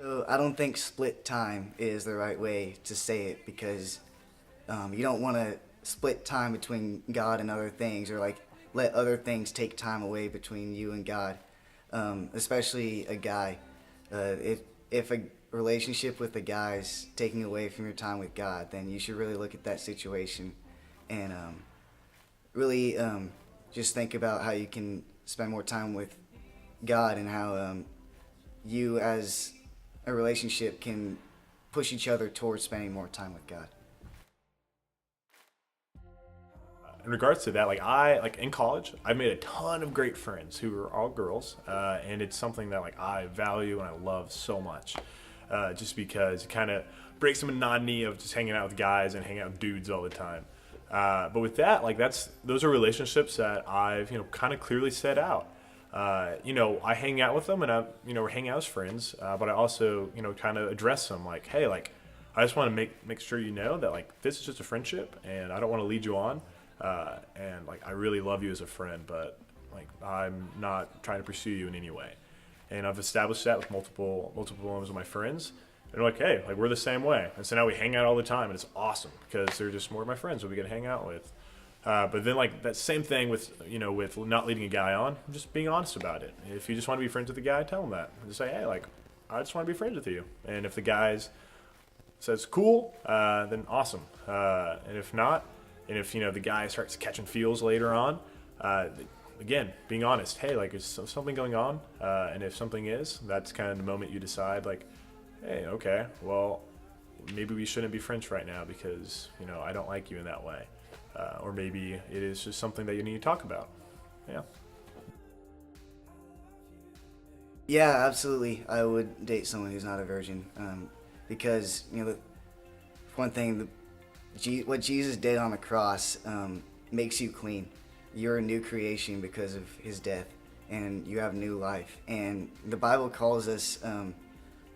So I don't think split time is the right way to say it because you don't want to split time between God and other things, or like let other things take time away between you and God. Especially a guy. If a relationship with a guy is taking away from your time with God, then you should really look at that situation and really just think about how you can spend more time with God, and how you as a relationship can push each other towards spending more time with God. In regards to that, like in college, I've made a ton of great friends who are all girls, and it's something that like I value and I love so much, just because it kind of breaks the monotony of just hanging out with guys and hanging out with dudes all the time. But with that, like those are relationships that I've kind of clearly set out. I hang out with them and we hang out as friends, but I also kind of address them like, hey, like I just want to make sure you know that like this is just a friendship and I don't want to lead you on. And like I really love you as a friend, but like I'm not trying to pursue you in any way. And I've established that with multiple members of my friends. And they're like, hey, like we're the same way. And so now we hang out all the time, and it's awesome because they're just more of my friends that we get to hang out with. But then like that same thing with not leading a guy on, just being honest about it. If you just want to be friends with the guy, tell him that. And just say, hey, like I just want to be friends with you. And if the guy says cool, then awesome. And if not, and if the guy starts catching feels later on, again, being honest. Hey, like is something going on? And if something is, that's kind of the moment you decide, like, hey, okay, well, maybe we shouldn't be friends right now because I don't like you in that way, or maybe it is just something that you need to talk about. Yeah. Yeah, absolutely. I would date someone who's not a virgin, because one thing, what Jesus did on the cross makes you clean. You're a new creation because of his death, and you have new life. And the Bible calls us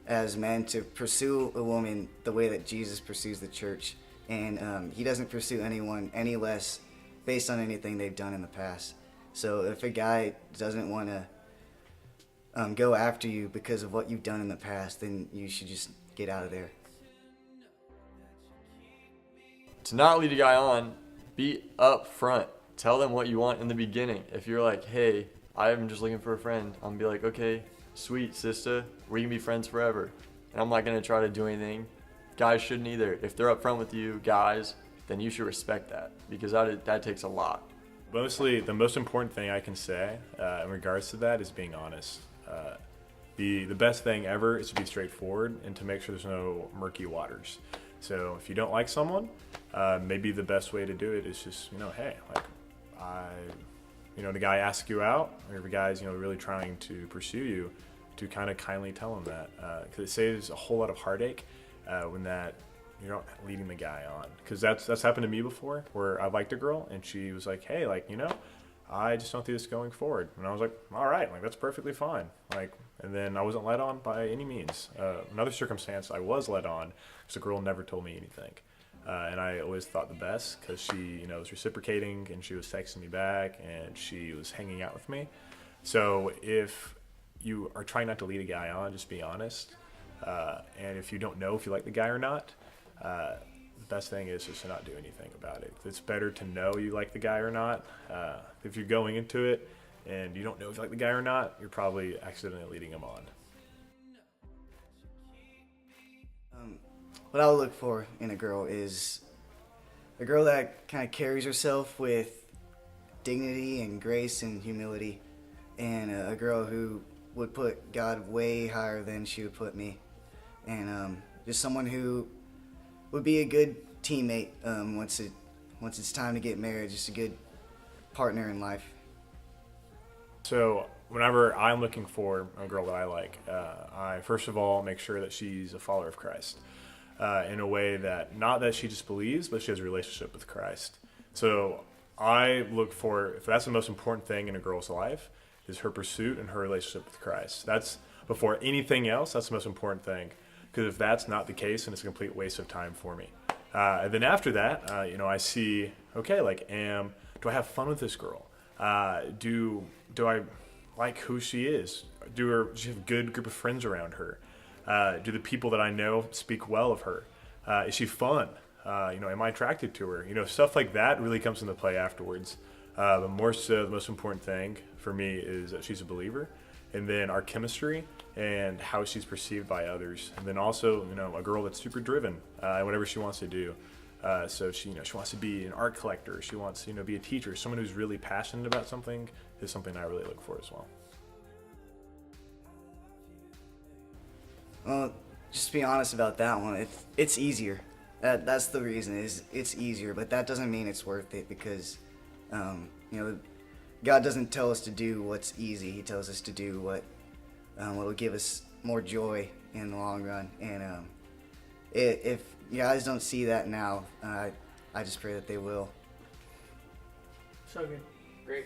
as men to pursue a woman the way that Jesus pursues the church. And he doesn't pursue anyone any less based on anything they've done in the past. So if a guy doesn't want to go after you because of what you've done in the past, then you should just get out of there. To not lead a guy on, be upfront. Tell them what you want in the beginning. If you're like, hey, I'm just looking for a friend, I'm gonna be like, okay, sweet sister, we can be friends forever. And I'm not gonna try to do anything. Guys shouldn't either. If they're upfront with you, guys, then you should respect that because that takes a lot. Mostly, the most important thing I can say in regards to that is being honest. The best thing ever is to be straightforward and to make sure there's no murky waters. So if you don't like someone, maybe the best way to do it is just, hey, like the guy asks you out, or if the guy's, really trying to pursue you, to kind of kindly tell him that. Because it saves a whole lot of heartache when you're not leading the guy on. Because that's happened to me before, where I liked a girl, and she was like, hey, like, I just don't see this going forward. And I was like, all right, like, that's perfectly fine. Like, and then I wasn't led on by any means. Another circumstance, I was led on because the girl never told me anything. And I always thought the best because she, was reciprocating and she was texting me back and she was hanging out with me. So if you are trying not to lead a guy on, just be honest. And if you don't know if you like the guy or not, the best thing is just to not do anything about it. It's better to know you like the guy or not. If you're going into it and you don't know if you like the guy or not, you're probably accidentally leading him on. What I would look for in a girl is a girl that kind of carries herself with dignity and grace and humility, and a girl who would put God way higher than she would put me, and just someone who would be a good teammate once it's time to get married, just a good partner in life. So whenever I'm looking for a girl that I like, I first of all make sure that she's a follower of Christ. In a way that, not that she just believes, but she has a relationship with Christ. So I look for, if that's the most important thing in a girl's life, is her pursuit and her relationship with Christ. That's, before anything else, that's the most important thing. Because if that's not the case, then it's a complete waste of time for me. And then after that, I see, okay, like, do I have fun with this girl? Do I like who she is? Does she have a good group of friends around her? Do the people that I know speak well of her? Is she fun? Am I attracted to her? Stuff like that really comes into play afterwards. But more so, the most important thing for me is that she's a believer, and then our chemistry and how she's perceived by others, and then also, a girl that's super driven, whatever she wants to do. So she wants to be an art collector. She wants to, be a teacher. Someone who's really passionate about something is something I really look for as well. Well, just to be honest about that one, it's easier. That's the reason, is it's easier, but that doesn't mean it's worth it, because, God doesn't tell us to do what's easy. He tells us to do what will give us more joy in the long run. And if you guys don't see that now, I just pray that they will. So good. Great.